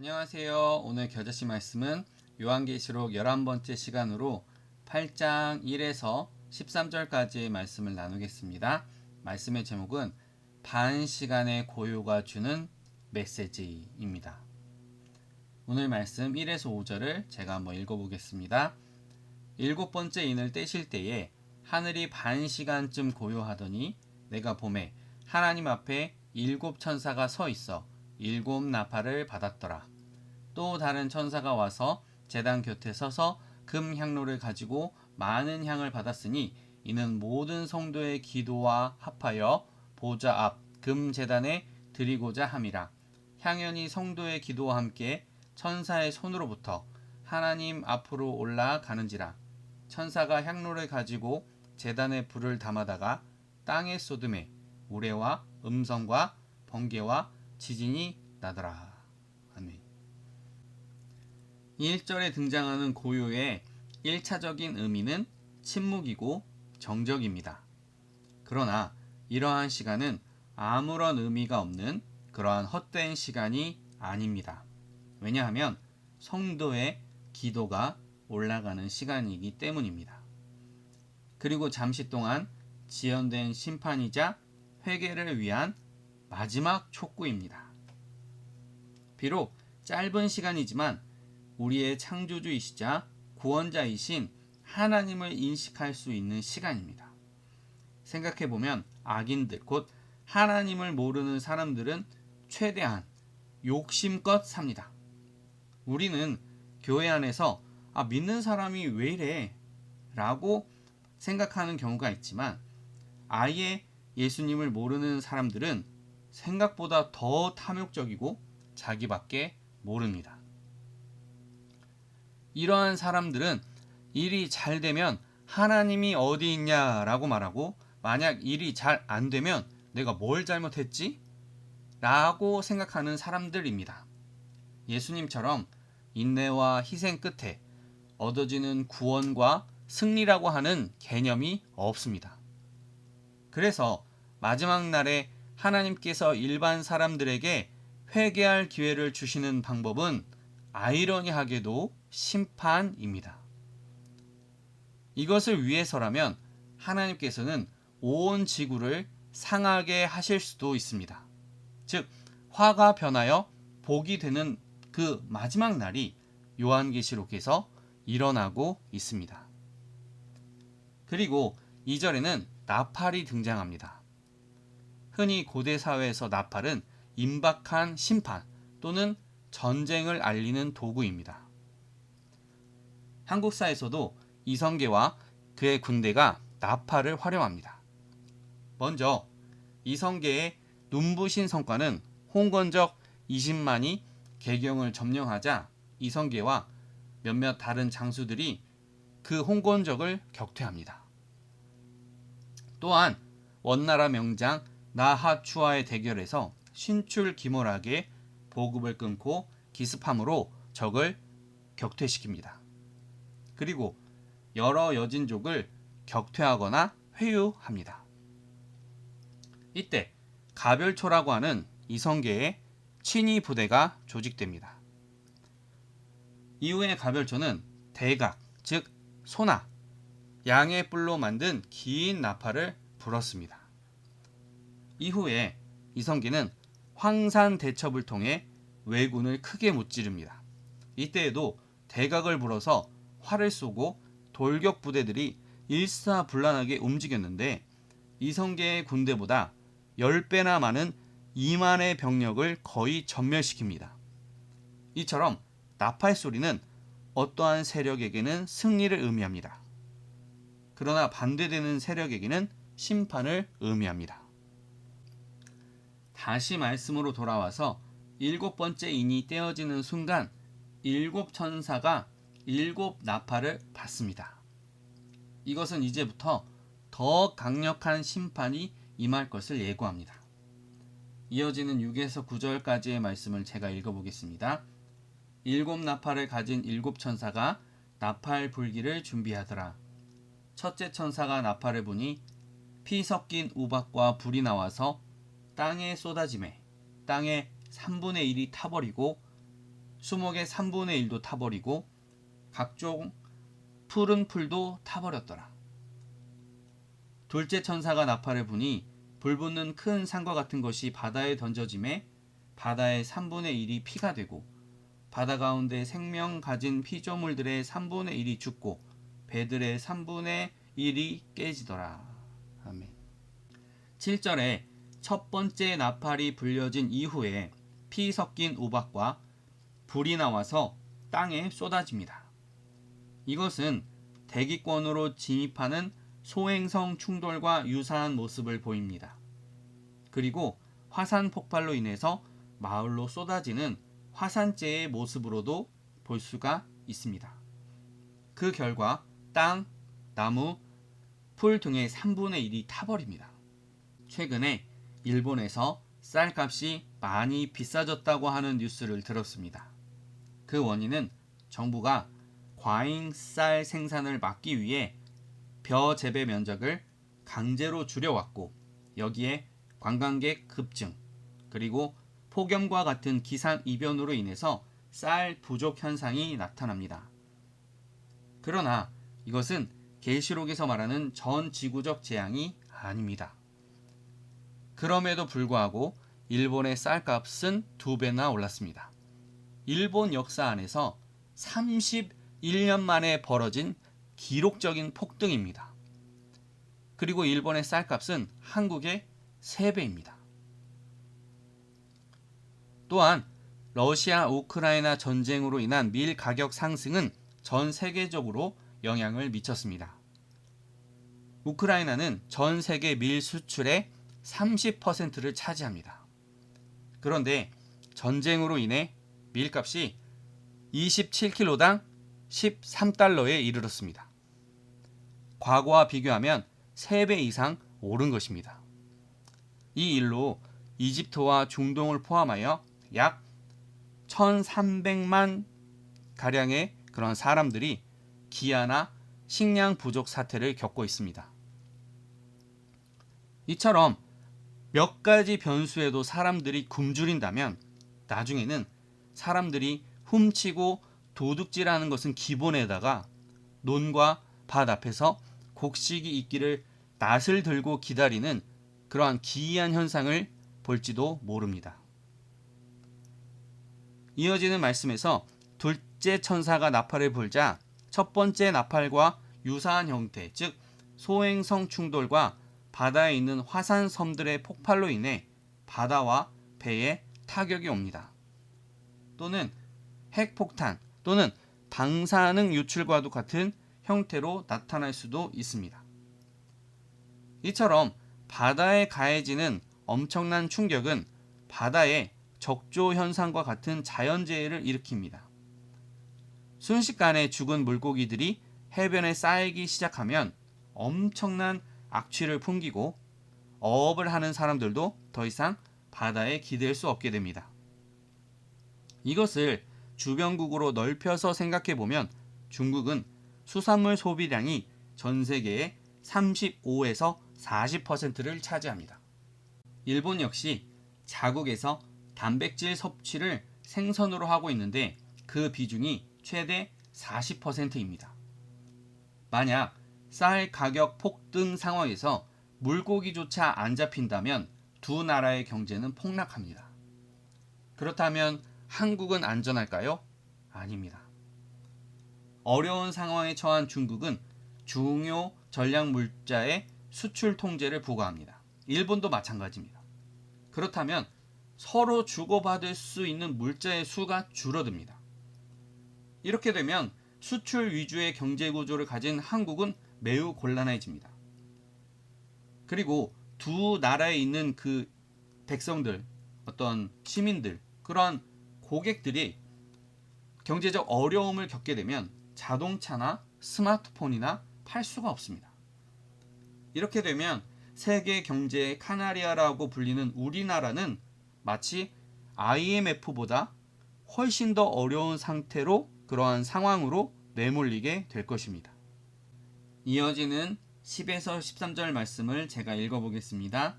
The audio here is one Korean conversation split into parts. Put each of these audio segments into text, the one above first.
안녕하세요. 오늘 겨자씨 말씀은 요한계시록 11번째 시간으로 8장 1에서 13절까지의 말씀을 나누겠습니다. 말씀의 제목은 반 시간의 고요가 주는 메시지입니다. 오늘 말씀 1에서 5절을 제가 한번 읽어보겠습니다. 일곱 번째 인을 떼실 때에 하늘이 반 시간쯤 고요하더니 내가 보매 하나님 앞에 일곱 천사가 서 있어 일곱 나팔을 받았더라. 또 다른 천사가 와서 제단 곁에 서서 금 향로를 가지고 많은 향을 받았으니 이는 모든 성도의 기도와 합하여 보좌 앞 금 제단에 드리고자 함이라. 향연이 성도의 기도와 함께 천사의 손으로부터 하나님 앞으로 올라가는지라. 천사가 향로를 가지고 제단에 불을 담아다가 땅에 쏟음에 우레와 음성과 번개와 지진이 나더라. 아멘. 1절에 등장하는 고요의 1차적인 의미는 침묵이고 정적입니다. 그러나 이러한 시간은 아무런 의미가 없는 그러한 헛된 시간이 아닙니다. 왜냐하면 성도의 기도가 올라가는 시간이기 때문입니다. 그리고 잠시 동안 지연된 심판이자 회개를 위한 마지막 촉구입니다. 비록 짧은 시간이지만 우리의 창조주이시자 구원자이신 하나님을 인식할 수 있는 시간입니다. 생각해보면 악인들, 곧 하나님을 모르는 사람들은 최대한 욕심껏 삽니다. 우리는 교회 안에서 믿는 사람이 왜 이래? 라고 생각하는 경우가 있지만 아예 예수님을 모르는 사람들은 생각보다 더 탐욕적이고 자기밖에 모릅니다. 이러한 사람들은 일이 잘 되면 하나님이 어디 있냐라고 말하고 만약 일이 잘 안 되면 내가 뭘 잘못했지? 라고 생각하는 사람들입니다. 예수님처럼 인내와 희생 끝에 얻어지는 구원과 승리라고 하는 개념이 없습니다. 그래서 마지막 날에 하나님께서 일반 사람들에게 회개할 기회를 주시는 방법은 아이러니하게도 심판입니다. 이것을 위해서라면 하나님께서는 온 지구를 상하게 하실 수도 있습니다. 즉, 화가 변하여 복이 되는 그 마지막 날이 요한계시록에서 일어나고 있습니다. 그리고 2절에는 나팔이 등장합니다. 흔히 고대 사회에서 나팔은 임박한 심판 또는 전쟁을 알리는 도구입니다. 한국사에서도 이성계와 그의 군대가 나팔을 활용합니다. 먼저 이성계의 눈부신 성과는 홍건적 20만이 개경을 점령하자 이성계와 몇몇 다른 장수들이 그 홍건적을 격퇴합니다. 또한 원나라 명장 나하추와의 대결에서 신출기몰하게 보급을 끊고 기습함으로 적을 격퇴시킵니다. 그리고 여러 여진족을 격퇴하거나 회유합니다. 이때 가별초라고 하는 이성계의 친위 부대가 조직됩니다. 이후에 가별초는 대각, 즉 소나, 양의 뿔로 만든 긴 나팔을 불었습니다. 이후에 이성계는 황산 대첩을 통해 왜군을 크게 무찌릅니다. 이때에도 대각을 불어서 활을 쏘고 돌격 부대들이 일사불란하게 움직였는데 이성계의 군대보다 10배나 많은 2만의 병력을 거의 전멸시킵니다. 이처럼 나팔 소리는 어떠한 세력에게는 승리를 의미합니다. 그러나 반대되는 세력에게는 심판을 의미합니다. 다시 말씀으로 돌아와서 일곱 번째 인이 떼어지는 순간 일곱 천사가 일곱 나팔을 받습니다. 이것은 이제부터 더 강력한 심판이 임할 것을 예고합니다. 이어지는 6에서 9절까지의 말씀을 제가 읽어보겠습니다. 일곱 나팔을 가진 일곱 천사가 나팔 불기를 준비하더라. 첫째 천사가 나팔을 부니 피 섞인 우박과 불이 나와서 땅에 쏟아지매 땅의 3분의 1이 타버리고 수목의 3분의 1도 타버리고 각종 푸른 풀도 타버렸더라. 둘째 천사가 나팔을 부니 불붙는 큰 산과 같은 것이 바다에 던져짐에 바다의 3분의 1이 피가 되고 바다 가운데 생명 가진 피조물들의 3분의 1이 죽고 배들의 3분의 1이 깨지더라. 아멘. 7절에 첫 번째 나팔이 불려진 이후에 피 섞인 우박과 불이 나와서 땅에 쏟아집니다. 이것은 대기권으로 진입하는 소행성 충돌과 유사한 모습을 보입니다. 그리고 화산 폭발로 인해서 마을로 쏟아지는 화산재의 모습으로도 볼 수가 있습니다. 그 결과 땅, 나무, 풀 등의 3분의 1이 타버립니다. 최근에 일본에서 쌀값이 많이 비싸졌다고 하는 뉴스를 들었습니다. 그 원인은 정부가 과잉 쌀 생산을 막기 위해 벼 재배 면적을 강제로 줄여왔고 여기에 관광객 급증 그리고 폭염과 같은 기상 이변으로 인해서 쌀 부족 현상이 나타납니다. 그러나 이것은 계시록에서 말하는 전 지구적 재앙이 아닙니다. 그럼에도 불구하고 일본의 쌀값은 2배나 올랐습니다. 일본 역사 안에서 31년 만에 벌어진 기록적인 폭등입니다. 그리고 일본의 쌀값은 한국의 3배입니다. 또한 러시아 우크라이나 전쟁으로 인한 밀 가격 상승은 전 세계적으로 영향을 미쳤습니다. 우크라이나는 전 세계 밀 수출의 30%를 차지합니다. 그런데 전쟁으로 인해 밀값이 27kg당 13달러에 이르렀습니다. 과거와 비교하면 3배 이상 오른 것입니다. 이 일로 이집트와 중동을 포함하여 약 1300만 가량의 그런 사람들이 기아나 식량 부족 사태를 겪고 있습니다. 이처럼 몇 가지 변수에도 사람들이 굶주린다면 나중에는 사람들이 훔치고 도둑질하는 것은 기본에다가 논과 밭 앞에서 곡식이 있기를 낫을 들고 기다리는 그러한 기이한 현상을 볼지도 모릅니다. 이어지는 말씀에서 둘째 천사가 나팔을 불자 첫 번째 나팔과 유사한 형태, 즉 소행성 충돌과 바다에 있는 화산 섬들의 폭발로 인해 바다와 배에 타격이 옵니다. 또는 핵폭탄 또는 방사능 유출과도 같은 형태로 나타날 수도 있습니다. 이처럼 바다에 가해지는 엄청난 충격은 바다의 적조 현상과 같은 자연재해를 일으킵니다. 순식간에 죽은 물고기들이 해변에 쌓이기 시작하면 엄청난 악취를 풍기고 어업을 하는 사람들도 더 이상 바다에 기댈 수 없게 됩니다. 이것을 주변국으로 넓혀서 생각해 보면 중국은 수산물 소비량이 전 세계의 35에서 40%를 차지합니다. 일본 역시 자국에서 단백질 섭취를 생선으로 하고 있는데 그 비중이 최대 40%입니다. 만약 쌀 가격 폭등 상황에서 물고기조차 안 잡힌다면 두 나라의 경제는 폭락합니다. 그렇다면 한국은 안전할까요? 아닙니다. 어려운 상황에 처한 중국은 중요 전략 물자의 수출 통제를 부과합니다. 일본도 마찬가지입니다. 그렇다면 서로 주고받을 수 있는 물자의 수가 줄어듭니다. 이렇게 되면 수출 위주의 경제 구조를 가진 한국은 매우 곤란해집니다. 그리고 두 나라에 있는 그 백성들, 어떤 시민들, 그런 고객들이 경제적 어려움을 겪게 되면 자동차나 스마트폰이나 팔 수가 없습니다. 이렇게 되면 세계 경제의 카나리아라고 불리는 우리나라는 마치 IMF보다 훨씬 더 어려운 상태로 그러한 상황으로 내몰리게 될 것입니다. 이어지는 10에서 13절 말씀을 제가 읽어보겠습니다.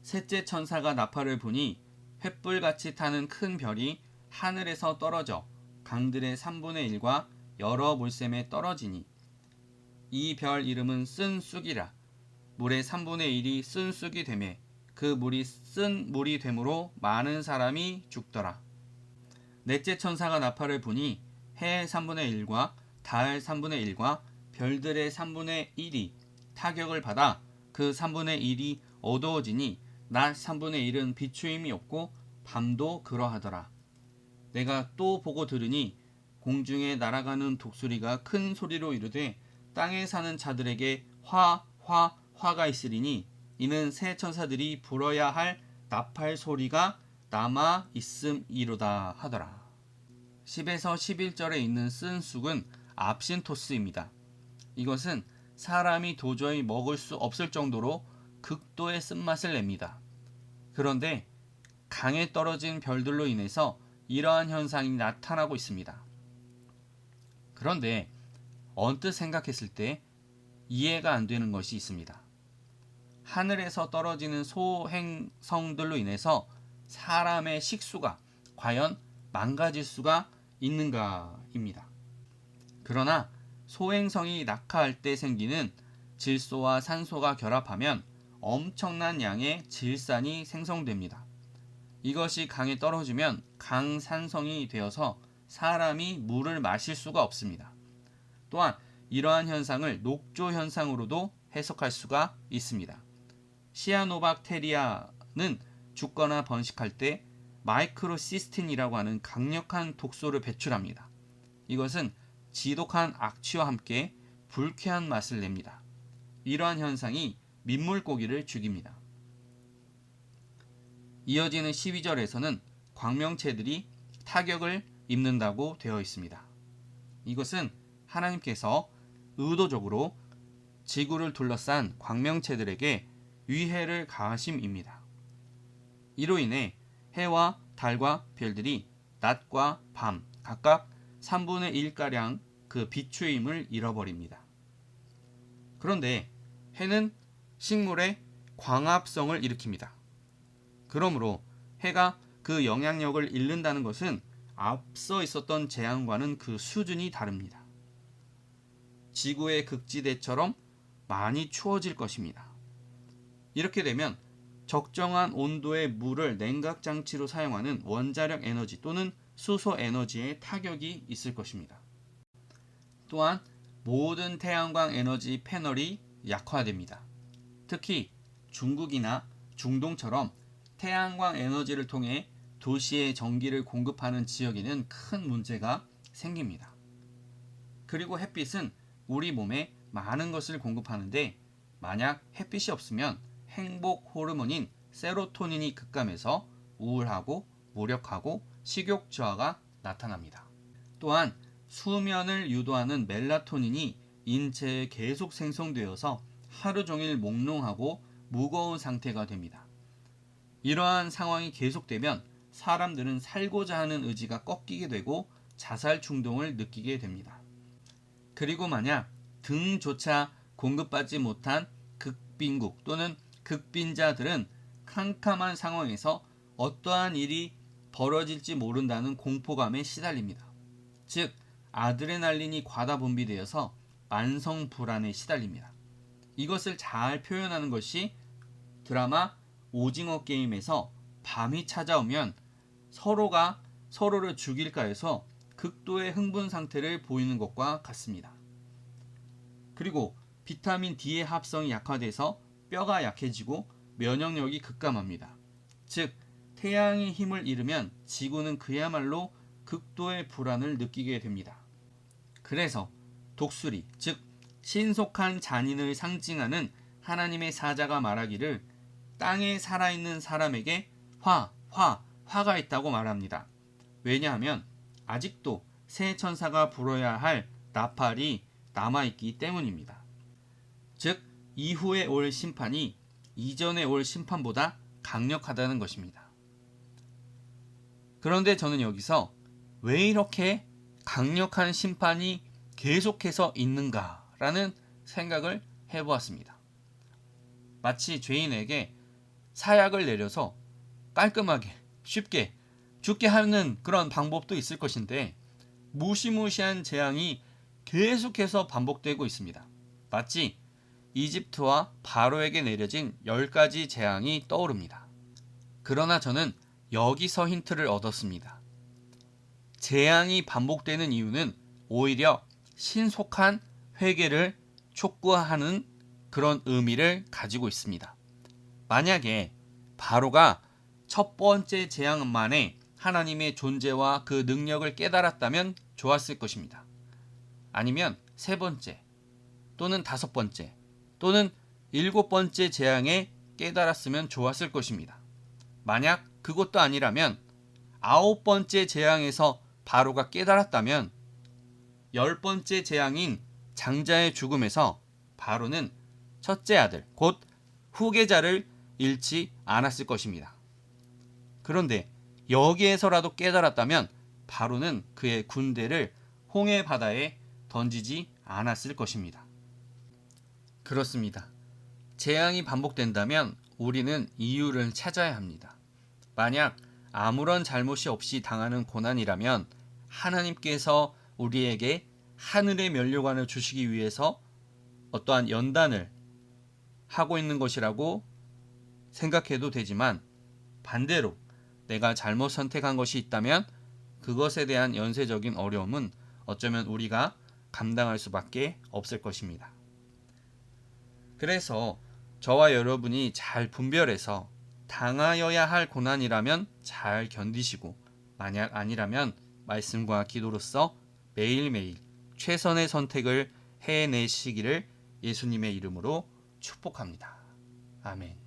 셋째 천사가 나팔을 부니 횃불같이 타는 큰 별이 하늘에서 떨어져 강들의 3분의 1과 여러 물샘에 떨어지니 이 별 이름은 쓴 쑥이라. 물의 3분의 1이 쓴 쑥이 되매 그 물이 쓴 물이 되므로 많은 사람이 죽더라. 넷째 천사가 나팔을 부니 해의 3분의 1과 달 3분의 1과 별들의 3분의 1이 타격을 받아 그 3분의 1이 어두워지니 낮 3분의 1은 비추임이 없고 밤도 그러하더라. 내가 또 보고 들으니 공중에 날아가는 독수리가 큰 소리로 이르되 땅에 사는 자들에게 화가 있으리니 이는 새 천사들이 불어야 할 나팔 소리가 남아 있음이로다 하더라. 10에서 11절에 있는 쓴 쑥은 압신토스입니다. 이것은 사람이 도저히 먹을 수 없을 정도로 극도의 쓴맛을 냅니다. 그런데 강에 떨어진 별들로 인해서 이러한 현상이 나타나고 있습니다. 그런데 언뜻 생각했을 때 이해가 안 되는 것이 있습니다. 하늘에서 떨어지는 소행성들로 인해서 사람의 식수가 과연 망가질 수가 있는가입니다. 그러나 소행성이 낙하할 때 생기는 질소와 산소가 결합하면 엄청난 양의 질산이 생성됩니다. 이것이 강에 떨어지면 강산성이 되어서 사람이 물을 마실 수가 없습니다. 또한 이러한 현상을 녹조 현상으로도 해석할 수가 있습니다. 시아노박테리아는 죽거나 번식할 때 마이크로시스틴이라고 하는 강력한 독소를 배출합니다. 이것은 지독한 악취와 함께 불쾌한 맛을 냅니다. 이러한 현상이 민물고기를 죽입니다. 이어지는 12절에서는 광명체들이 타격을 입는다고 되어 있습니다. 이것은 하나님께서 의도적으로 지구를 둘러싼 광명체들에게 위해를 가하심입니다. 이로 인해 해와 달과 별들이 낮과 밤 각각 3분의 1가량 그 비추임을 잃어버립니다. 그런데 해는 식물의 광합성을 일으킵니다. 그러므로 해가 그 영향력을 잃는다는 것은 앞서 있었던 재앙과는 그 수준이 다릅니다. 지구의 극지대처럼 많이 추워질 것입니다. 이렇게 되면 적정한 온도의 물을 냉각장치로 사용하는 원자력 에너지 또는 수소 에너지에 타격이 있을 것입니다. 또한 모든 태양광 에너지 패널이 약화됩니다. 특히 중국이나 중동처럼 태양광 에너지를 통해 도시에 전기를 공급하는 지역에는 큰 문제가 생깁니다. 그리고 햇빛은 우리 몸에 많은 것을 공급하는데 만약 햇빛이 없으면 행복 호르몬인 세로토닌이 급감해서 우울하고 무력하고 식욕 저하가 나타납니다. 또한 수면을 유도하는 멜라토닌이 인체에 계속 생성되어서 하루 종일 몽롱하고 무거운 상태가 됩니다. 이러한 상황이 계속되면 사람들은 살고자 하는 의지가 꺾이게 되고 자살 충동을 느끼게 됩니다. 그리고 만약 등조차 공급받지 못한 극빈국 또는 극빈자들은 캄캄한 상황에서 어떠한 일이 벌어질지 모른다는 공포감에 시달립니다. 즉 아드레날린이 과다 분비되어서 만성 불안에 시달립니다. 이것을 잘 표현하는 것이 드라마 오징어 게임에서 밤이 찾아오면 서로가 서로를 죽일까 해서 극도의 흥분 상태를 보이는 것과 같습니다. 그리고 비타민 D의 합성이 약화돼서 뼈가 약해지고 면역력이 급감합니다. 즉 태양의 힘을 잃으면 지구는 그야말로 극도의 불안을 느끼게 됩니다. 그래서 독수리, 즉 신속한 잔인을 상징하는 하나님의 사자가 말하기를 땅에 살아있는 사람에게 화가 있다고 말합니다. 왜냐하면 아직도 새 천사가 불어야 할 나팔이 남아있기 때문입니다. 즉 이후에 올 심판이 이전에 올 심판보다 강력하다는 것입니다. 그런데 저는 여기서 왜 이렇게 강력한 심판이 계속해서 있는가라는 생각을 해보았습니다. 마치 죄인에게 사약을 내려서 깔끔하게 쉽게 죽게 하는 그런 방법도 있을 것인데 무시무시한 재앙이 계속해서 반복되고 있습니다. 마치 이집트와 바로에게 내려진 10가지 재앙이 떠오릅니다. 그러나 저는 여기서 힌트를 얻었습니다. 재앙이 반복되는 이유는 오히려 신속한 회개를 촉구하는 그런 의미를 가지고 있습니다. 만약에 바로가 첫 번째 재앙만에 하나님의 존재와 그 능력을 깨달았다면 좋았을 것입니다. 아니면 세 번째 또는 다섯 번째 또는 일곱 번째 재앙에 깨달았으면 좋았을 것입니다. 만약 그것도 아니라면 아홉 번째 재앙에서 바로가 깨달았다면 열 번째 재앙인 장자의 죽음에서 바로는 첫째 아들 곧 후계자를 잃지 않았을 것입니다. 그런데 여기에서라도 깨달았다면 바로는 그의 군대를 홍해 바다에 던지지 않았을 것입니다. 그렇습니다. 재앙이 반복된다면 우리는 이유를 찾아야 합니다. 만약 아무런 잘못이 없이 당하는 고난이라면 하나님께서 우리에게 하늘의 면류관을 주시기 위해서 어떠한 연단을 하고 있는 것이라고 생각해도 되지만, 반대로 내가 잘못 선택한 것이 있다면 그것에 대한 연쇄적인 어려움은 어쩌면 우리가 감당할 수밖에 없을 것입니다. 그래서 저와 여러분이 잘 분별해서 당하여야 할 고난이라면 잘 견디시고, 만약 아니라면 말씀과 기도로서 매일매일 최선의 선택을 해내시기를 예수님의 이름으로 축복합니다. 아멘.